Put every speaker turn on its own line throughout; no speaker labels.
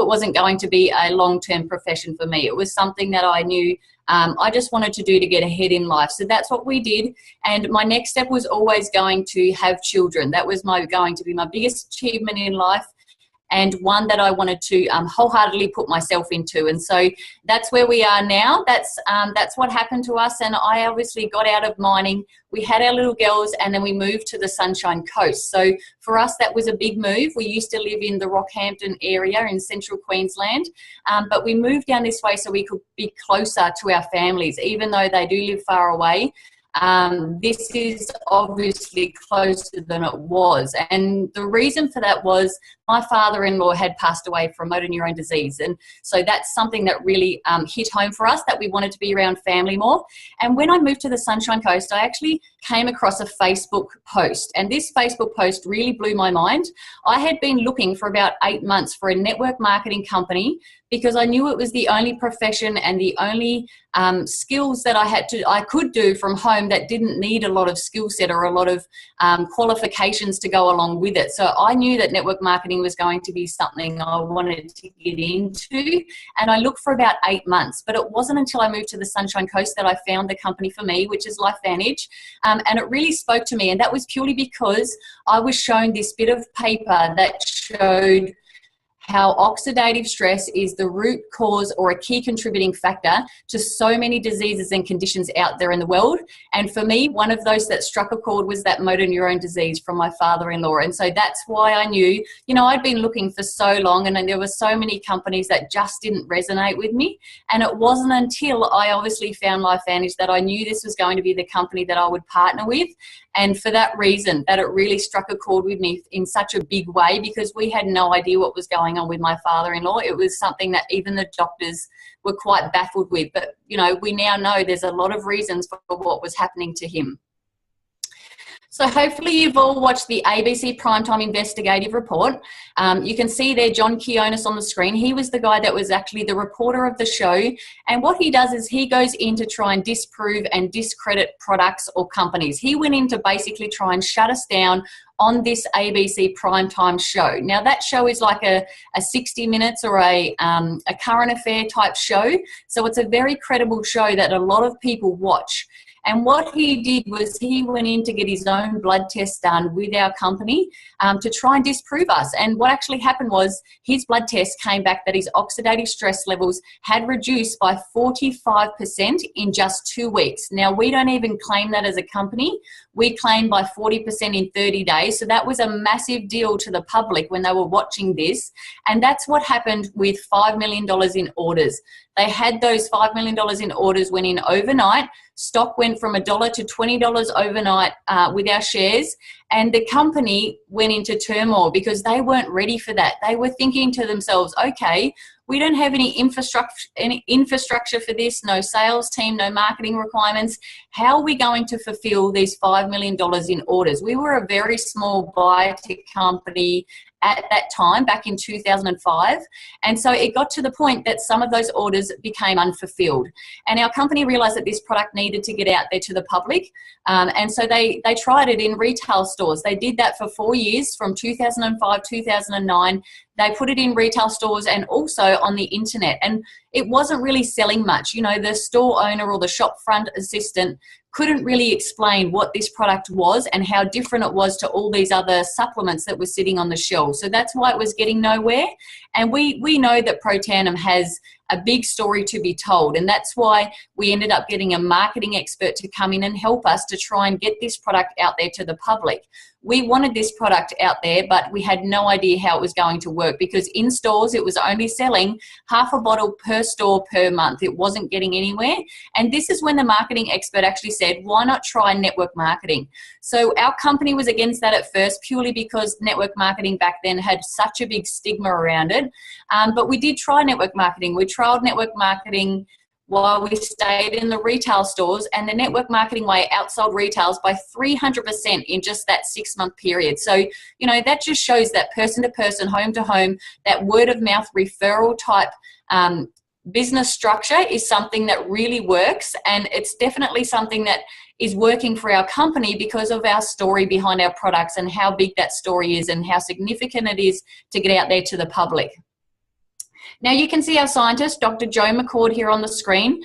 it wasn't going to be a long-term profession for me. It was something that I knew I just wanted to do to get ahead in life. So that's what we did. And my next step was always going to have children. That was going to be my biggest achievement in life, and one that I wanted to wholeheartedly put myself into. And so that's where we are now. That's what happened to us. And I obviously got out of mining. We had our little girls, and then we moved to the Sunshine Coast. So for us, that was a big move. We used to live in the Rockhampton area in central Queensland, but we moved down this way so we could be closer to our families, even though they do live far away. This is obviously closer than it was. And the reason for that was my father-in-law had passed away from motor neurone disease. And so that's something that really hit home for us, that we wanted to be around family more. And when I moved to the Sunshine Coast, I actually came across a Facebook post. And this Facebook post really blew my mind. I had been looking for about 8 months for a network marketing company because I knew it was the only profession and the only skills that I could do from home that didn't need a lot of skill set or a lot of qualifications to go along with it. So I knew that network marketing was going to be something I wanted to get into, and I looked for about 8 months. But it wasn't until I moved to the Sunshine Coast that I found the company for me, which is LifeVantage, and it really spoke to me. And that was purely because I was shown this bit of paper that showed how oxidative stress is the root cause or a key contributing factor to so many diseases and conditions out there in the world. And for me, one of those that struck a chord was that motor neurone disease from my father-in-law. And so that's why I knew, I'd been looking for so long, and there were so many companies that just didn't resonate with me. And it wasn't until I obviously found LifeVantage that I knew this was going to be the company that I would partner with. And for that reason, that it really struck a chord with me in such a big way, because we had no idea what was going on with my father-in-law. It was something that even the doctors were quite baffled with. But, we now know there's a lot of reasons for what was happening to him. So hopefully you've all watched the ABC Primetime Investigative Report. You can see there John Quinones on the screen. He was the guy that was actually the reporter of the show. And what he does is he goes in to try and disprove and discredit products or companies. He went in to basically try and shut us down on this ABC Primetime show. Now that show is like a 60 Minutes or a current affair type show. So it's a very credible show that a lot of people watch. And what he did was he went in to get his own blood test done with our company to try and disprove us. And what actually happened was his blood test came back that his oxidative stress levels had reduced by 45% in just 2 weeks. Now, we don't even claim that as a company. We claim by 40% in 30 days. So that was a massive deal to the public when they were watching this. And that's what happened with $5 million in orders. They had those $5 million in orders went in overnight. Stock went from $1 to $20 overnight with our shares. And the company went into turmoil because they weren't ready for that. They were thinking to themselves, okay, we don't have any infrastructure for this, no sales team, no marketing requirements. How are we going to fulfill these $5 million in orders? We were a very small biotech company at that time, back in 2005. And so it got to the point that some of those orders became unfulfilled. And our company realized that this product needed to get out there to the public. And so they tried it in retail stores. They did that for 4 years, from 2005, 2009. They put it in retail stores and also on the internet. And it wasn't really selling much. The store owner or the shop front assistant couldn't really explain what this product was and how different it was to all these other supplements that were sitting on the shelf. So that's why it was getting nowhere. And we know that Protandim has a big story to be told. And that's why we ended up getting a marketing expert to come in and help us to try and get this product out there to the public. We wanted this product out there, but we had no idea how it was going to work, because in stores it was only selling half a bottle per store per month. It wasn't getting anywhere. And this is when the marketing expert actually said, why not try network marketing? So our company was against that at first, purely because network marketing back then had such a big stigma around it. But we did try network marketing. We trialed network marketing while we stayed in the retail stores, and the network marketing way outsold retails by 300% in just that 6-month period. So, that just shows that person to person, home to home, that word of mouth referral type business structure is something that really works. And it's definitely something that is working for our company because of our story behind our products and how big that story is and how significant it is to get out there to the public. Now you can see our scientist, Dr. Joe McCord, here on the screen.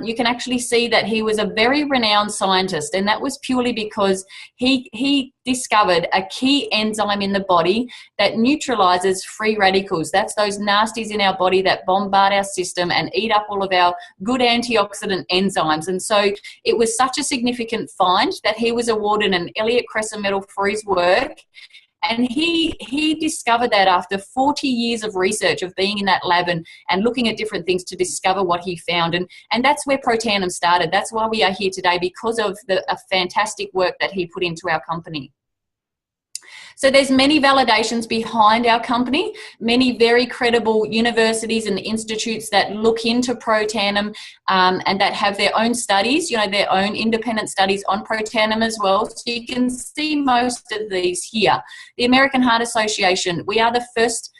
You can actually see that he was a very renowned scientist, and that was purely because he discovered a key enzyme in the body that neutralizes free radicals. That's those nasties in our body that bombard our system and eat up all of our good antioxidant enzymes. And so it was such a significant find that he was awarded an Elliott Crescent Medal for his work. And he discovered that after 40 years of research, of being in that lab and looking at different things to discover what he found. And that's where Protandim started. That's why we are here today, because of the fantastic work that he put into our company. So there's many validations behind our company, many very credible universities and institutes that look into Protandim and that have their own studies, you know, their own independent studies on Protandim as well. So you can see most of these here. The American Heart Association, we are the first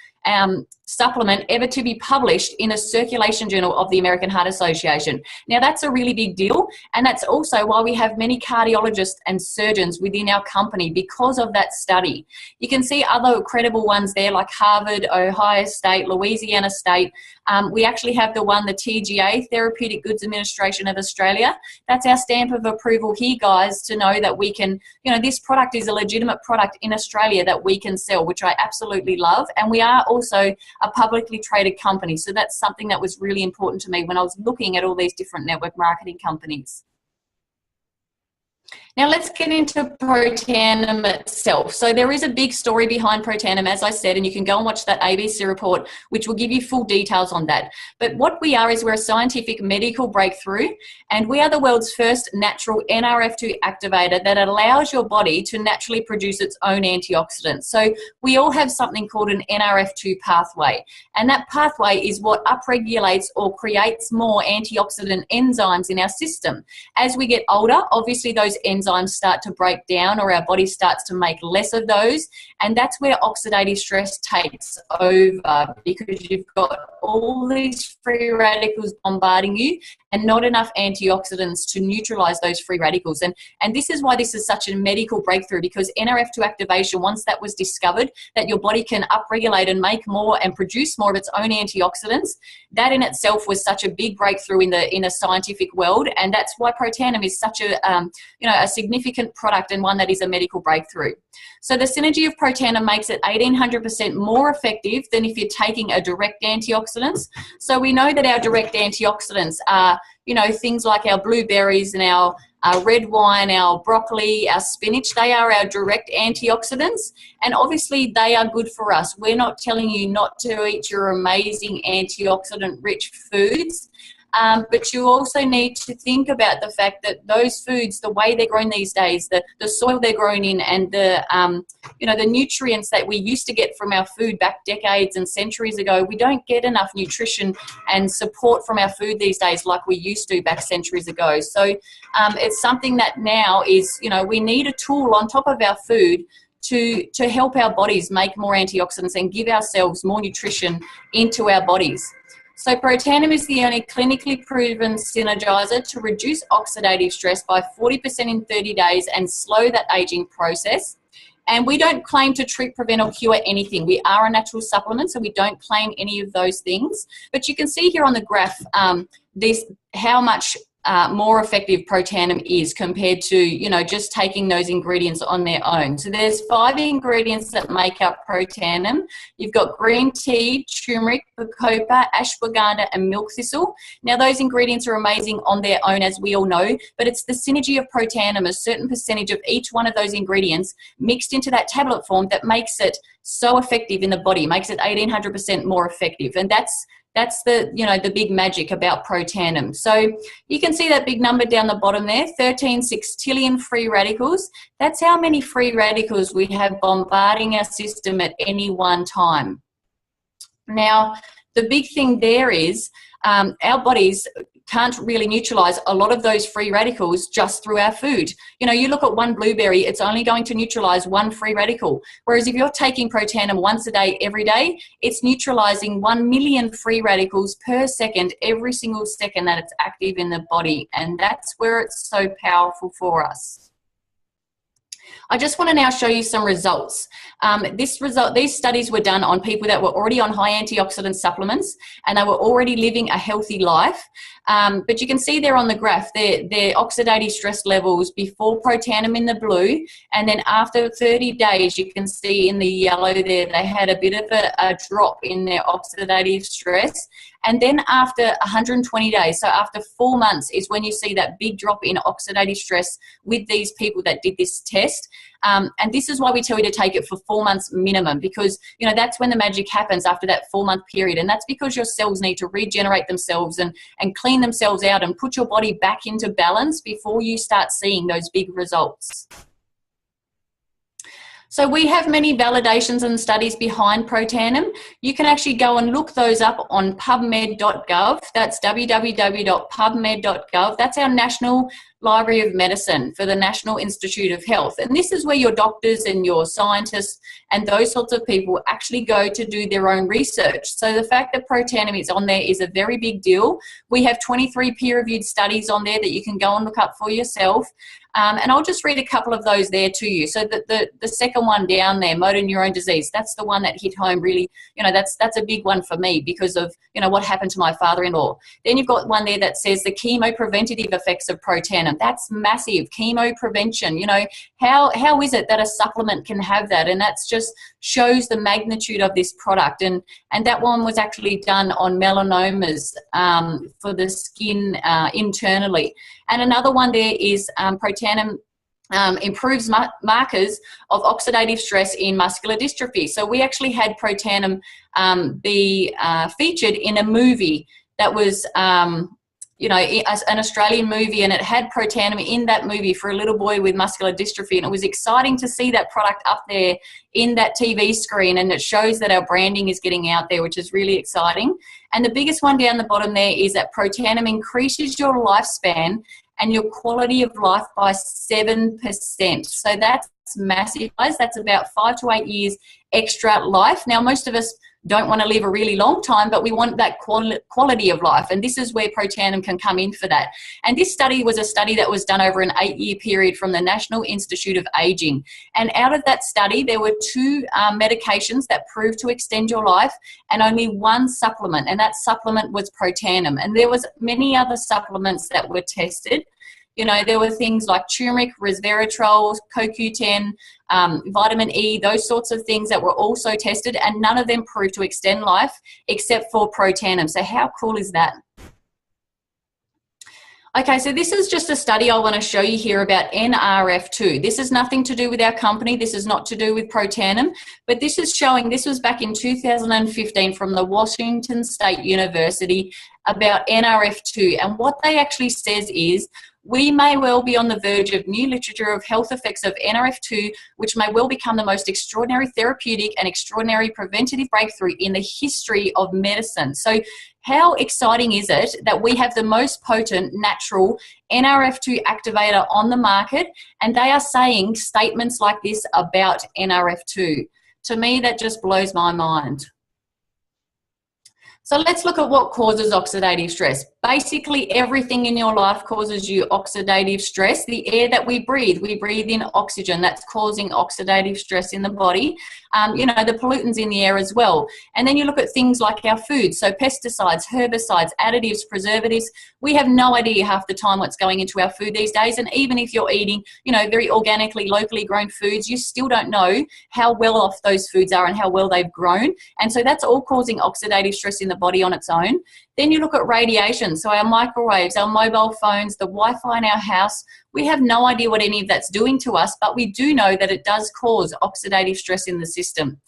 supplement ever to be published in a circulation journal of the American Heart Association. Now that's a really big deal, and that's also why we have many cardiologists and surgeons within our company because of that study. You can see other credible ones there like Harvard, Ohio State, Louisiana State. We actually have the one, the TGA, Therapeutic Goods Administration of Australia. That's our stamp of approval here, guys, to know that we can, you know, this product is a legitimate product in Australia that we can sell, which I absolutely love. And we are also a publicly traded company. So that's something that was really important to me when I was looking at all these different network marketing companies. Now let's get into Protandim itself. So there is a big story behind Protandim, as I said, and you can go and watch that ABC report, which will give you full details on that. But what we are is we're a scientific medical breakthrough, and we are the world's first natural NRF2 activator that allows your body to naturally produce its own antioxidants. So we all have something called an NRF2 pathway, and that pathway is what upregulates or creates more antioxidant enzymes in our system. As we get older, obviously those enzymes start to break down, or our body starts to make less of those, and that's where oxidative stress takes over, because you've got all these free radicals bombarding you and not enough antioxidants to neutralize those free radicals. And this is why this is such a medical breakthrough, because NRF2 activation, once that was discovered, that your body can upregulate and make more and produce more of its own antioxidants, that in itself was such a big breakthrough in the scientific world. And that's why Protandim is such a a significant product, and one that is a medical breakthrough. So the synergy of Protandim makes it 1800% more effective than if you're taking a direct antioxidants. So we know that our direct antioxidants are, things like our blueberries and our red wine, our broccoli, our spinach. They are our direct antioxidants, and obviously they are good for us. We're not telling you not to eat your amazing antioxidant-rich foods. But you also need to think about the fact that those foods, the way they're grown these days, the soil they're grown in, and the nutrients that we used to get from our food back decades and centuries ago, we don't get enough nutrition and support from our food these days like we used to back centuries ago. So it's something that now is, we need a tool on top of our food to help our bodies make more antioxidants and give ourselves more nutrition into our bodies. So Protandim is the only clinically proven synergizer to reduce oxidative stress by 40% in 30 days and slow that aging process. And we don't claim to treat, prevent, or cure anything. We are a natural supplement, so we don't claim any of those things. But you can see here on the graph how much more effective Protandim is compared to, just taking those ingredients on their own. So there's 5 ingredients that make up Protandim. You've got green tea, turmeric, bacopa, ashwagandha, and milk thistle. Now those ingredients are amazing on their own, as we all know, but it's the synergy of Protandim, a certain percentage of each one of those ingredients mixed into that tablet form, that makes it so effective in the body, makes it 1800% more effective. And that's the big magic about Protandim. So you can see that big number down the bottom there, 13 sextillion free radicals. That's how many free radicals we have bombarding our system at any one time. Now, the big thing there is our bodies can't really neutralize a lot of those free radicals just through our food. You look at one blueberry, it's only going to neutralize 1 free radical. Whereas if you're taking Protandim once a day, every day, it's neutralizing 1 million free radicals per second, every single second that it's active in the body. And that's where it's so powerful for us. I just want to now show you some results. These studies were done on people that were already on high antioxidant supplements and they were already living a healthy life. But you can see there on the graph their oxidative stress levels before Protandim in the blue, and then after 30 days you can see in the yellow there they had a bit of a drop in their oxidative stress. And then after 120 days, so after 4 months, is when you see that big drop in oxidative stress with these people that did this test. And this is why we tell you to take it for 4 months minimum, because that's when the magic happens after that 4-month period. And that's because your cells need to regenerate themselves and clean themselves out and put your body back into balance before you start seeing those big results. So we have many validations and studies behind Protandim. You can actually go and look those up on pubmed.gov. That's www.pubmed.gov. That's our National Library of Medicine for the National Institute of Health. And this is where your doctors and your scientists and those sorts of people actually go to do their own research. So the fact that Protandim is on there is a very big deal. We have 23 peer-reviewed studies on there that you can go and look up for yourself. And I'll just read a couple of those there to you. So the second one down there, motor neurone disease, that's the one that hit home really, that's a big one for me because of, what happened to my father-in-law. Then you've got one there that says the chemo preventative effects of Protandim. That's massive. Chemo prevention, how is it that a supplement can have that? And that's just shows the magnitude of this product. And that one was actually done on melanomas for the skin internally. And another one there is Protandim improves markers of oxidative stress in muscular dystrophy. So we actually had Protandim be featured in a movie that was, an Australian movie, and it had Protandim in that movie for a little boy with muscular dystrophy. And it was exciting to see that product up there in that TV screen, and it shows that our branding is getting out there, which is really exciting. And the biggest one down the bottom there is that Protandim increases your lifespan and your quality of life by 7%. So that's massive, guys. That's about 5 to 8 years extra life. Now, most of us don't want to live a really long time, but we want that quality of life. And this is where Protandim can come in for that. And this study was a study that was done over an 8-year period from the National Institute of Aging. And out of that study, there were 2 medications that proved to extend your life and only 1 supplement. And that supplement was Protandim. And there was many other supplements that were tested. There were things like turmeric, resveratrol, CoQ10, vitamin E, those sorts of things that were also tested, and none of them proved to extend life except for Protandim. So how cool is that? Okay, so this is just a study I want to show you here about NRF2. This is nothing to do with our company. This is not to do with Protandim, but this is showing, this was back in 2015 from the Washington State University about NRF2. And what they actually says is, we may well be on the verge of new literature of health effects of NRF2, which may well become the most extraordinary therapeutic and extraordinary preventative breakthrough in the history of medicine. So how exciting is it that we have the most potent natural NRF2 activator on the market, and they are saying statements like this about NRF2? To me, that just blows my mind. So let's look at what causes oxidative stress. Basically, everything in your life causes you oxidative stress. The air that we breathe in oxygen. That's causing oxidative stress in the body. The pollutants in the air as well. And then you look at things like our food. So pesticides, herbicides, additives, preservatives. We have no idea half the time what's going into our food these days. And even if you're eating, very organically, locally grown foods, you still don't know how well off those foods are and how well they've grown. And so that's all causing oxidative stress in the body on its own. Then you look at radiation, so our microwaves, our mobile phones, the Wi-Fi in our house. We have no idea what any of that's doing to us, but we do know that it does cause oxidative stress in the system.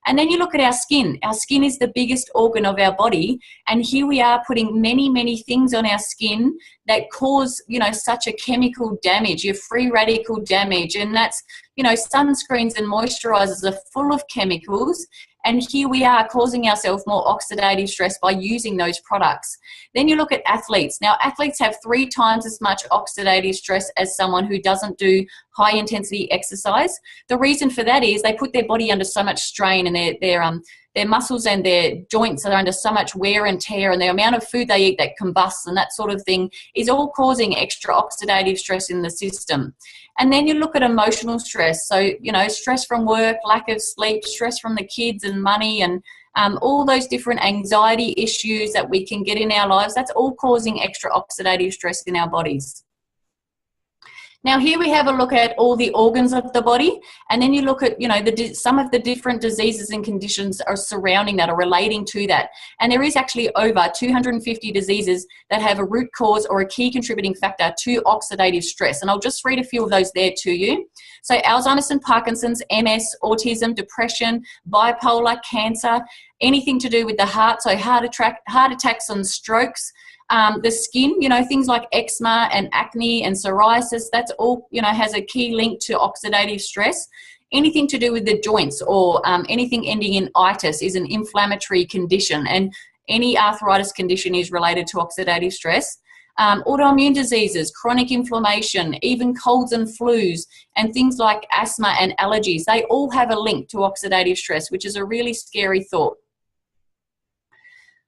And then you look at our skin. Our skin is the biggest organ of our body, and here we are putting many, many things on our skin that cause, such a chemical damage, your free radical damage, and that's, sunscreens and moisturizers are full of chemicals. And here we are causing ourselves more oxidative stress by using those products. Then you look at athletes. Now, athletes have 3 times as much oxidative stress as someone who doesn't do high intensity exercise. The reason for that is they put their body under so much strain, and their muscles and their joints are under so much wear and tear, and the amount of food they eat that combusts and that sort of thing is all causing extra oxidative stress in the system. And then you look at emotional stress. So, you know, stress from work, lack of sleep, stress from the kids and money, and all those different anxiety issues that we can get in our lives, that's all causing extra oxidative stress in our bodies. Now here we have a look at all the organs of the body, and then you look at, you know, some of the different diseases and conditions are surrounding that, are relating to that. And there is actually over 250 diseases that have a root cause or a key contributing factor to oxidative stress. And I'll just read a few of those there to you. So Alzheimer's and Parkinson's, MS, autism, depression, bipolar, cancer, anything to do with the heart, so heart attacks and strokes. The skin, you know, things like eczema and acne and psoriasis, that's all, you know, has a key link to oxidative stress. Anything to do with the joints or anything ending in itis is an inflammatory condition, and any arthritis condition is related to oxidative stress. Autoimmune diseases, chronic inflammation, even colds and flus, and things like asthma and allergies, they all have a link to oxidative stress, which is a really scary thought.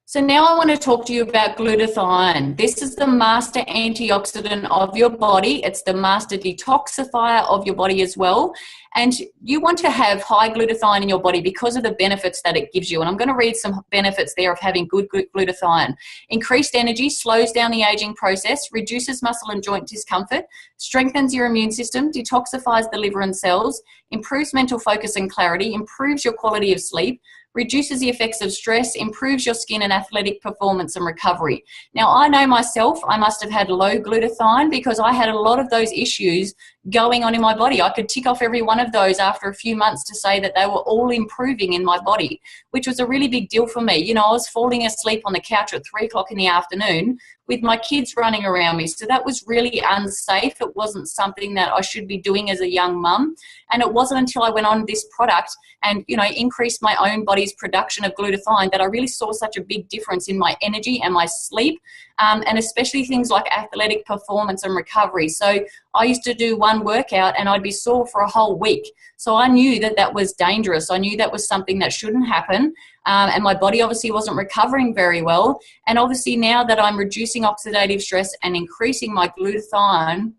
So now I want to talk to you about glutathione. This is the master antioxidant of your body. It's the master detoxifier of your body as well. And you want to have high glutathione in your body because of the benefits that it gives you. And I'm going to read some benefits there of having good glutathione. Increased energy slows down the aging process, reduces muscle and joint discomfort, strengthens your immune system, detoxifies the liver and cells, improves mental focus and clarity, improves your quality of sleep, reduces the effects of stress, improves your skin and athletic performance and recovery. Now, I know myself, I must have had low glutathione because I had a lot of those issues going on in my body. I could tick off every one of those after a few months to say that they were all improving in my body, which was a really big deal for me. You know, I was falling asleep on the couch at 3 o'clock in the afternoon with my kids running around me. So that was really unsafe. It wasn't something that I should be doing as a young mum. And it wasn't until I went on this product and, you know, increased my own body's production of glutathione that I really saw such a big difference in my energy and my sleep, and especially things like athletic performance and recovery. So I used to do one workout and I'd be sore for a whole week. So I knew that that was dangerous. I knew that was something that shouldn't happen. And my body obviously wasn't recovering very well. And obviously now that I'm reducing oxidative stress and increasing my glutathione,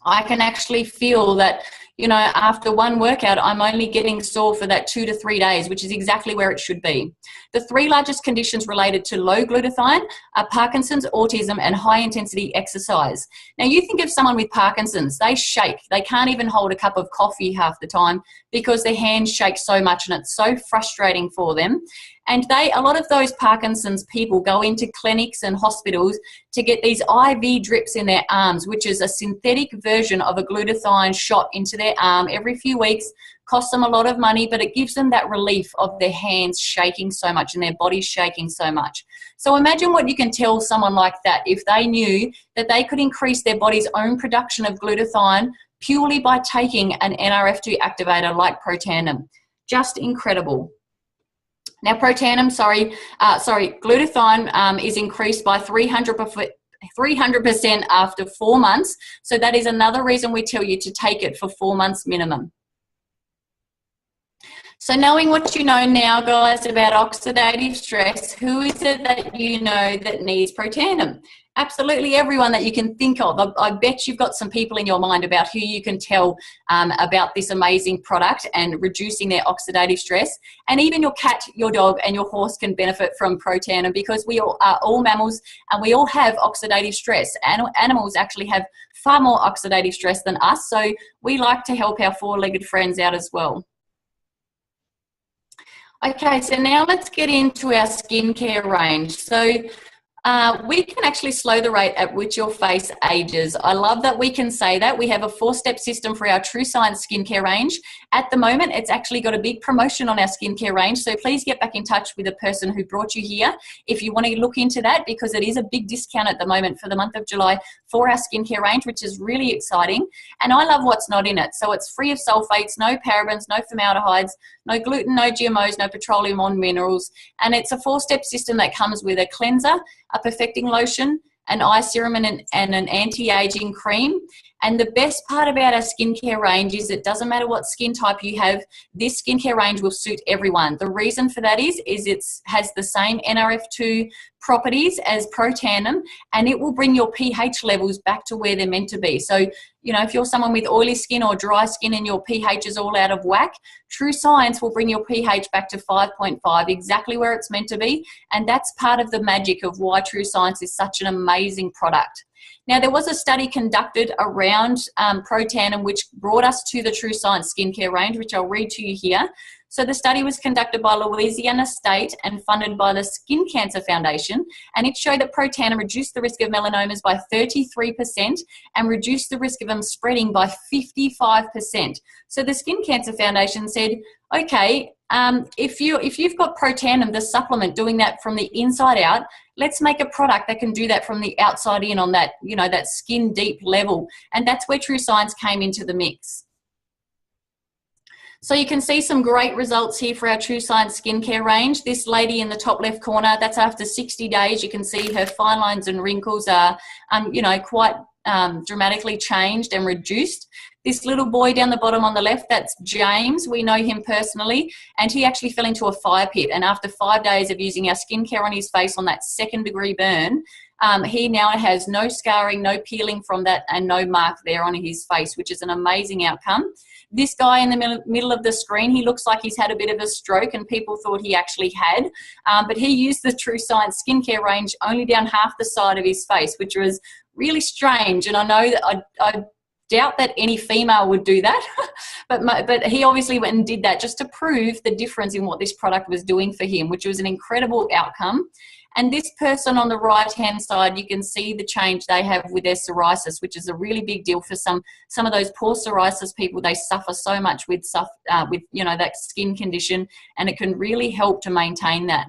I can actually feel that, you know, after one workout, I'm only getting sore for that 2 to 3 days, which is exactly where it should be. The 3 largest conditions related to low glutathione are Parkinson's, autism, and high-intensity exercise. Now, you think of someone with Parkinson's, they shake. They can't even hold a cup of coffee half the time because their hands shake so much, and it's so frustrating for them. And a lot of those Parkinson's people go into clinics and hospitals to get these IV drips in their arms, which is a synthetic version of a glutathione shot into their arm every few weeks. Costs them a lot of money, but it gives them that relief of their hands shaking so much and their bodies shaking so much. So imagine what you can tell someone like that if they knew that they could increase their body's own production of glutathione purely by taking an NRF2 activator like Protandim. Just incredible. Now, glutathione is increased by 300% after 4 months. So that is another reason we tell you to take it for 4 months minimum. So knowing what you know now, guys, about oxidative stress, who is it that you know that needs Protandim? Absolutely everyone that you can think of. I bet you've got some people in your mind about who you can tell about this amazing product and reducing their oxidative stress. And even your cat, your dog, and your horse can benefit from Protandim because we all are all mammals and we all have oxidative stress. Animals actually have far more oxidative stress than us, so we like to help our four-legged friends out as well. Okay, so now let's get into our skincare range. So we can actually slow the rate at which your face ages. I love that we can say that. We have a 4-step system for our True Science skincare range. At the moment, it's actually got a big promotion on our skincare range, so please get back in touch with the person who brought you here if you want to look into that, because it is a big discount at the moment for the month of July for our skincare range, which is really exciting. And I love what's not in it. So it's free of sulfates, no parabens, no formaldehydes, no gluten, no GMOs, no petroleum or minerals. And it's a 4-step system that comes with a cleanser, a perfecting lotion, an eye serum, and an anti-aging cream. And the best part about our skincare range is it doesn't matter what skin type you have, this skincare range will suit everyone. The reason for that is it has the same NRF2 properties as Protandim, and it will bring your pH levels back to where they're meant to be. So, you know, if you're someone with oily skin or dry skin and your pH is all out of whack, True Science will bring your pH back to 5.5, exactly where it's meant to be. And that's part of the magic of why True Science is such an amazing product. Now, there was a study conducted around Protandim which brought us to the True Science skincare range, which I'll read to you here. So the study was conducted by Louisiana State and funded by the Skin Cancer Foundation, and it showed that Protandim reduced the risk of melanomas by 33% and reduced the risk of them spreading by 55%. So the Skin Cancer Foundation said, okay, if you've got Protandim, the supplement, doing that from the inside out, let's make a product that can do that from the outside in on that, you know, that skin deep level. And that's where True Science came into the mix. So you can see some great results here for our True Science skincare range. This lady in the top left corner, that's after 60 days. You can see her fine lines and wrinkles are, you know, quite dramatically changed and reduced. This little boy down the bottom on the left, that's James. We know him personally, and he actually fell into a fire pit. And after 5 days of using our skincare on his face on that 2nd-degree burn, he now has no scarring, no peeling from that, and no mark there on his face, which is an amazing outcome. This guy in the middle of the screen, he looks like he's had a bit of a stroke, and people thought he actually had. But he used the True Science skincare range only down half the side of his face, which was really strange. And I know that I doubt that any female would do that, but he obviously went and did that just to prove the difference in what this product was doing for him, which was an incredible outcome. And this person on the right-hand side, you can see the change they have with their psoriasis, which is a really big deal for some of those poor psoriasis people. They suffer so much with you know, that skin condition, and it can really help to maintain that.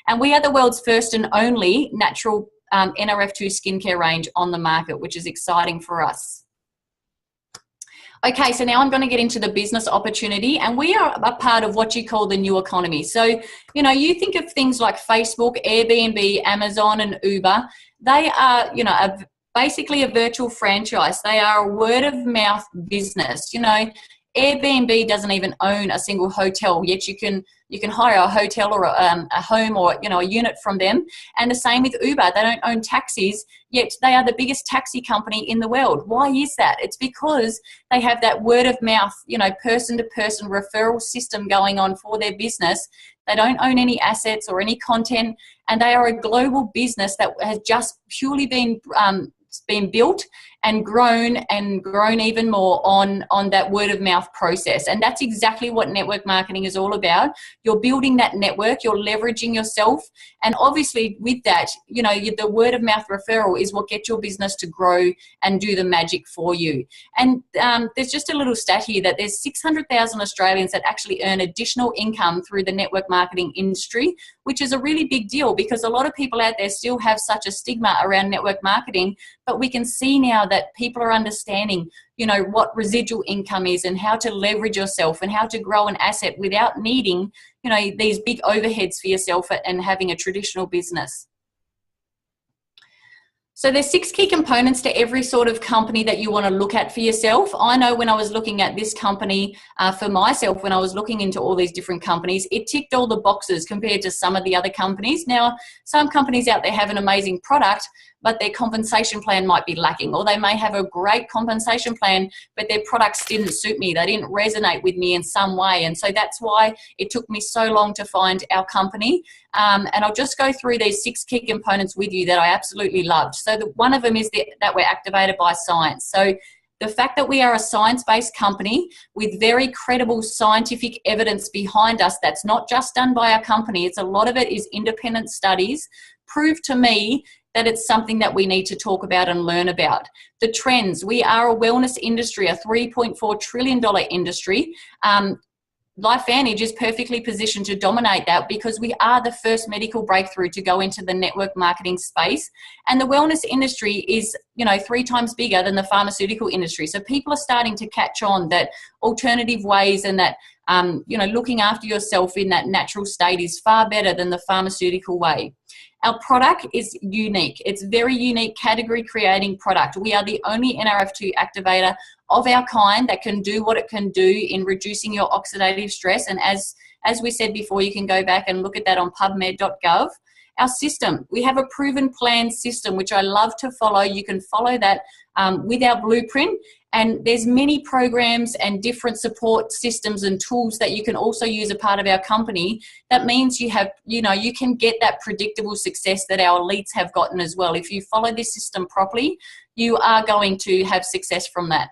And we are the world's first and only natural NRF2 skincare range on the market, which is exciting for us. Okay, so now I'm going to get into the business opportunity, and we are a part of what you call the new economy. So, you know, you think of things like Facebook, Airbnb, Amazon, and Uber. They are, you know, basically a virtual franchise. They are a word of mouth business. You know, Airbnb doesn't even own a single hotel, yet you can hire a hotel or a home or, you know, a unit from them. And the same with Uber. They don't own taxis, yet they are the biggest taxi company in the world. Why is that? It's because they have that word of mouth, you know, person to person referral system going on for their business. They don't own any assets or any content, and they are a global business that has just purely been built and grown even more on that word of mouth process. And that's exactly what network marketing is all about. You're building that network, you're leveraging yourself, and obviously with that, you know, the word of mouth referral is what gets your business to grow and do the magic for you. And there's just a little stat here that there's 600,000 Australians that actually earn additional income through the network marketing industry, which is a really big deal because a lot of people out there still have such a stigma around network marketing. But we can see now that people are understanding, you know, what residual income is and how to leverage yourself and how to grow an asset without needing, you know, these big overheads for yourself and having a traditional business. So there's 6 key components to every sort of company that you want to look at for yourself. I know when I was looking at this company for myself, when I was looking into all these different companies, it ticked all the boxes compared to some of the other companies. Now, some companies out there have an amazing product, but their compensation plan might be lacking, or they may have a great compensation plan, but their products didn't suit me. They didn't resonate with me in some way. And so that's why it took me so long to find our company. And I'll just go through these 6 key components with you that I absolutely loved. So one of them is that we're activated by science. So the fact that we are a science-based company with very credible scientific evidence behind us, that's not just done by our company. It's a lot of it is independent studies, prove to me that it's something that we need to talk about and learn about. The trends, we are a wellness industry, a $3.4 trillion industry. LifeVantage is perfectly positioned to dominate that because we are the first medical breakthrough to go into the network marketing space. And the wellness industry is, you know, 3 times bigger than the pharmaceutical industry. So people are starting to catch on that alternative ways and that you know, looking after yourself in that natural state is far better than the pharmaceutical way. Our product is unique. It's very unique category creating product. We are the only NRF2 activator of our kind that can do what it can do in reducing your oxidative stress. And as we said before, you can go back and look at that on pubmed.gov. Our system, we have a proven plan system, which I love to follow. You can follow that with our blueprint. And there's many programs and different support systems and tools that you can also use a part of our company. That means you have, you know, you can get that predictable success that our elites have gotten as well. If you follow this system properly, you are going to have success from that.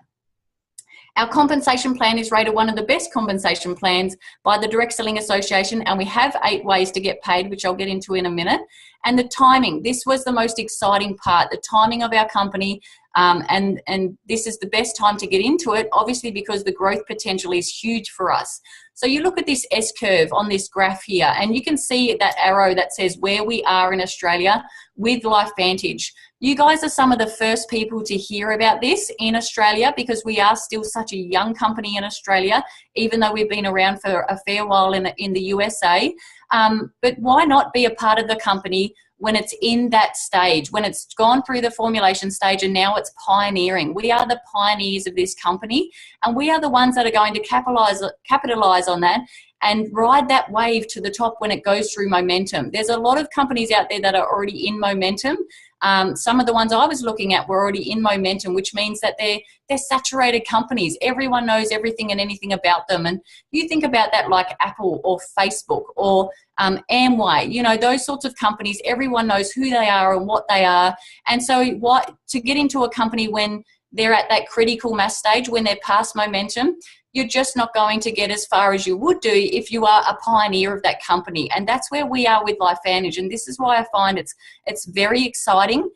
Our compensation plan is rated one of the best compensation plans by the Direct Selling Association, and we have 8 ways to get paid, which I'll get into in a minute. And the timing, this was the most exciting part, the timing of our company, and this is the best time to get into it, obviously because the growth potential is huge for us. So you look at this S-curve on this graph here, and you can see that arrow that says where we are in Australia with LifeVantage. You guys are some of the first people to hear about this in Australia because we are still such a young company in Australia, even though we've been around for a fair while in the USA. But why not be a part of the company when it's in that stage, when it's gone through the formulation stage and now it's pioneering? We are the pioneers of this company, and we are the ones that are going to capitalize on that and ride that wave to the top when it goes through momentum. There's a lot of companies out there that are already in momentum. Some of the ones I was looking at were already in momentum, which means that they're saturated companies. Everyone knows everything and anything about them. And you think about that like Apple or Facebook or Amway, you know, those sorts of companies, everyone knows who they are and what they are. And so to get into a company when they're at that critical mass stage, when they're past momentum, you're just not going to get as far as you would do if you are a pioneer of that company. And that's where we are with LifeVantage. And this is why I find it's very exciting,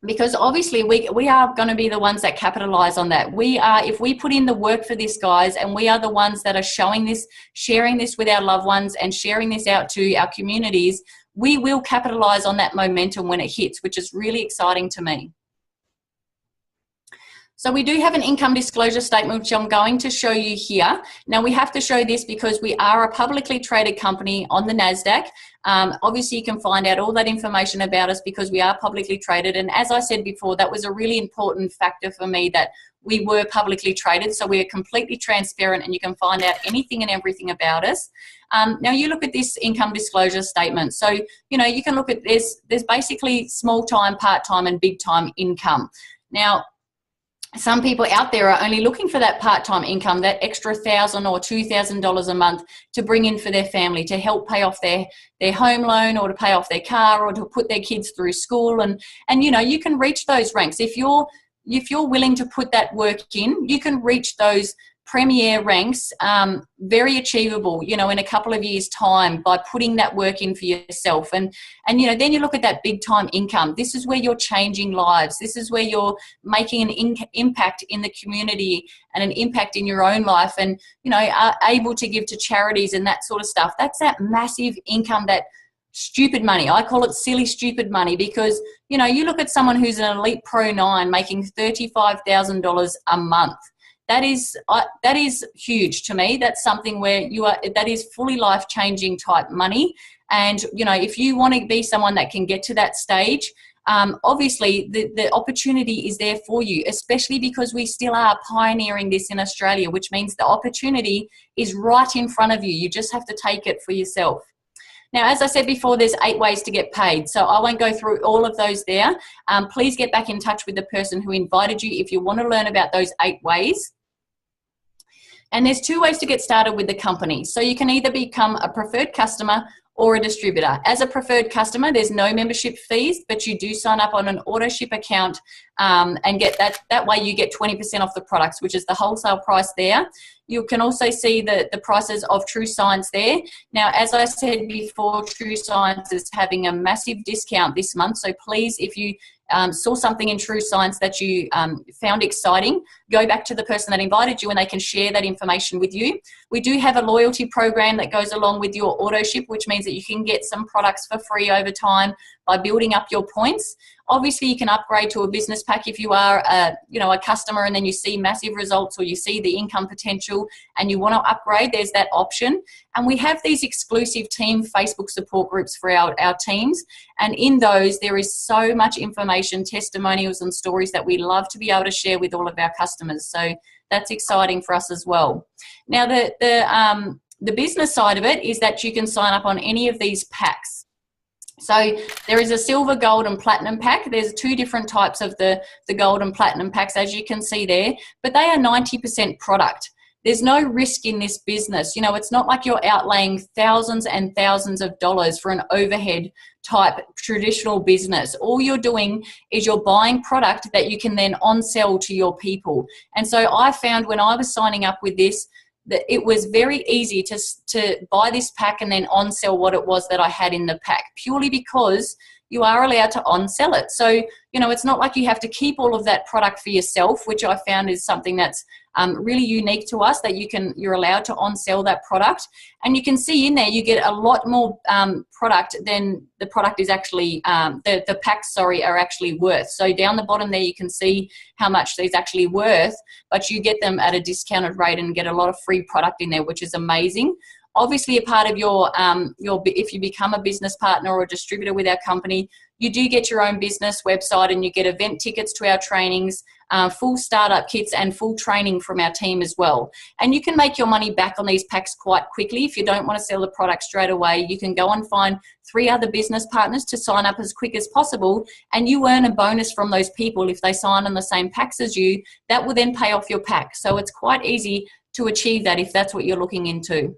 because obviously we are going to be the ones that capitalize on that. We are, if we put in the work for this, guys, and we are the ones that are showing this, sharing this with our loved ones and sharing this out to our communities, we will capitalize on that momentum when it hits, which is really exciting to me. So we do have an income disclosure statement, which I'm going to show you here. Now we have to show this because we are a publicly traded company on the NASDAQ. Obviously you can find out all that information about us because we are publicly traded. And as I said before, that was a really important factor for me, that we were publicly traded. So we are completely transparent and you can find out anything and everything about us. Now you look at this income disclosure statement. So, you know, you can look at this. There's basically small time, part time and big time income. Now, some people out there are only looking for that part-time income, that extra $1,000 or $2,000 a month to bring in for their family, to help pay off their home loan or to pay off their car or to put their kids through school. And you know, you can reach those ranks. If you're willing to put that work in, you can reach those premier ranks, very achievable, you know, in a couple of years' time by putting that work in for yourself. And you know, then you look at that big time income. This is where you're changing lives. This is where you're making an impact in the community and an impact in your own life, and you know, are able to give to charities and that sort of stuff. That's that massive income, that stupid money. I call it silly stupid money, because you know, you look at someone who's an elite Pro 9 making $35,000 a month. That is huge to me. That's something where that is fully life-changing type money. And, you know, if you want to be someone that can get to that stage, obviously the opportunity is there for you, especially because we still are pioneering this in Australia, which means the opportunity is right in front of you. You just have to take it for yourself. Now, as I said before, there's 8 ways to get paid. So I won't go through all of those there. Please get back in touch with the person who invited you if you want to learn about those 8 ways. And there's 2 ways to get started with the company. So you can either become a preferred customer or a distributor. As a preferred customer, there's no membership fees, but you do sign up on an auto ship account and get that way you get 20% off the products, which is the wholesale price there. You can also see the prices of True Science there. Now, as I said before, True Science is having a massive discount this month. So please, if you saw something in True Science that you found exciting, go back to the person that invited you and they can share that information with you. We do have a loyalty program that goes along with your auto ship, which means that you can get some products for free over time by building up your points. Obviously, you can upgrade to a business pack if you are a customer and then you see massive results or you see the income potential and you want to upgrade, there's that option. And we have these exclusive team Facebook support groups for our teams. And in those, there is so much information, testimonials and stories that we love to be able to share with all of our customers. So that's exciting for us as well. Now, the business side of it is that you can sign up on any of these packs. So there is a silver, gold and platinum pack. There's two different types of the gold and platinum packs, as you can see there, but they are 90% product. There's no risk in this business. You know, it's not like you're outlaying thousands and thousands of dollars for an overhead type traditional business. All you're doing is you're buying product that you can then on-sell to your people. And so I found when I was signing up with this, that it was very easy to buy this pack and then on-sell what it was that I had in the pack, purely because you are allowed to on-sell it. So, you know, it's not like you have to keep all of that product for yourself, which I found is something that's really unique to us, that you're allowed to on-sell that product. And you can see in there, you get a lot more product than the product is actually, the packs, are actually worth. So down the bottom there, you can see how much these actually worth, but you get them at a discounted rate and get a lot of free product in there, which is amazing. Obviously, a part of your if you become a business partner or a distributor with our company, you do get your own business website and you get event tickets to our trainings, full startup kits and full training from our team as well. And you can make your money back on these packs quite quickly. If you don't want to sell the product straight away, you can go and find 3 other business partners to sign up as quick as possible, and you earn a bonus from those people if they sign on the same packs as you. That will then pay off your pack. So it's quite easy to achieve that if that's what you're looking into.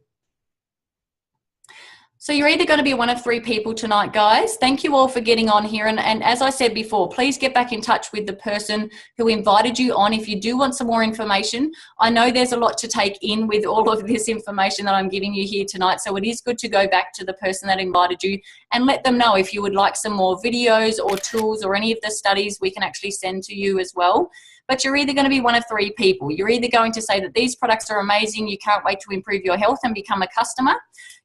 So you're either going to be one of 3 people tonight, guys. Thank you all for getting on here. And as I said before, please get back in touch with the person who invited you on if you do want some more information. I know there's a lot to take in with all of this information that I'm giving you here tonight. So it is good to go back to the person that invited you and let them know if you would like some more videos or tools or any of the studies we can actually send to you as well. But you're either going to be one of 3 people. You're either going to say that these products are amazing, you can't wait to improve your health and become a customer.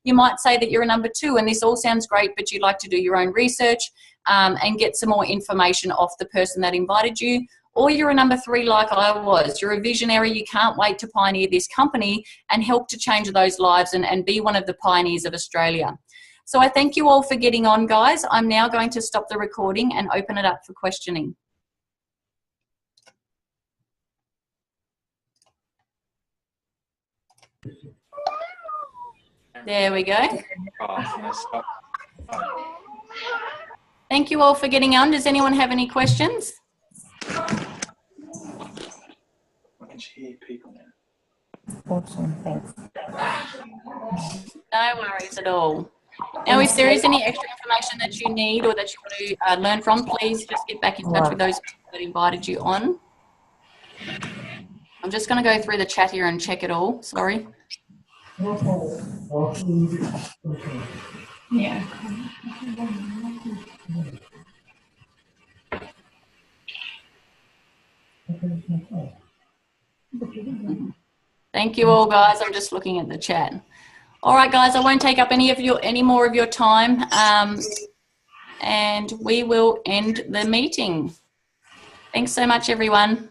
You might say that you're a number 2 and this all sounds great, but you'd like to do your own research and get some more information off the person that invited you. Or you're a number 3 like I was. You're a visionary, you can't wait to pioneer this company and help to change those lives and be one of the pioneers of Australia. So I thank you all for getting on, guys. I'm now going to stop the recording and open it up for questioning. There we go. Thank you all for getting on. Does anyone have any questions?
Awesome, thanks.
No worries at all. Now, if there is any extra information that you need or that you want to learn from, please just get back in touch with those people that invited you on. I'm just going to go through the chat here and check it all. Sorry.
Yeah.
Thank you all, guys. I'm just looking at the chat. All right, guys, I won't take up any more of your time, and we will end the meeting. Thanks so much, everyone.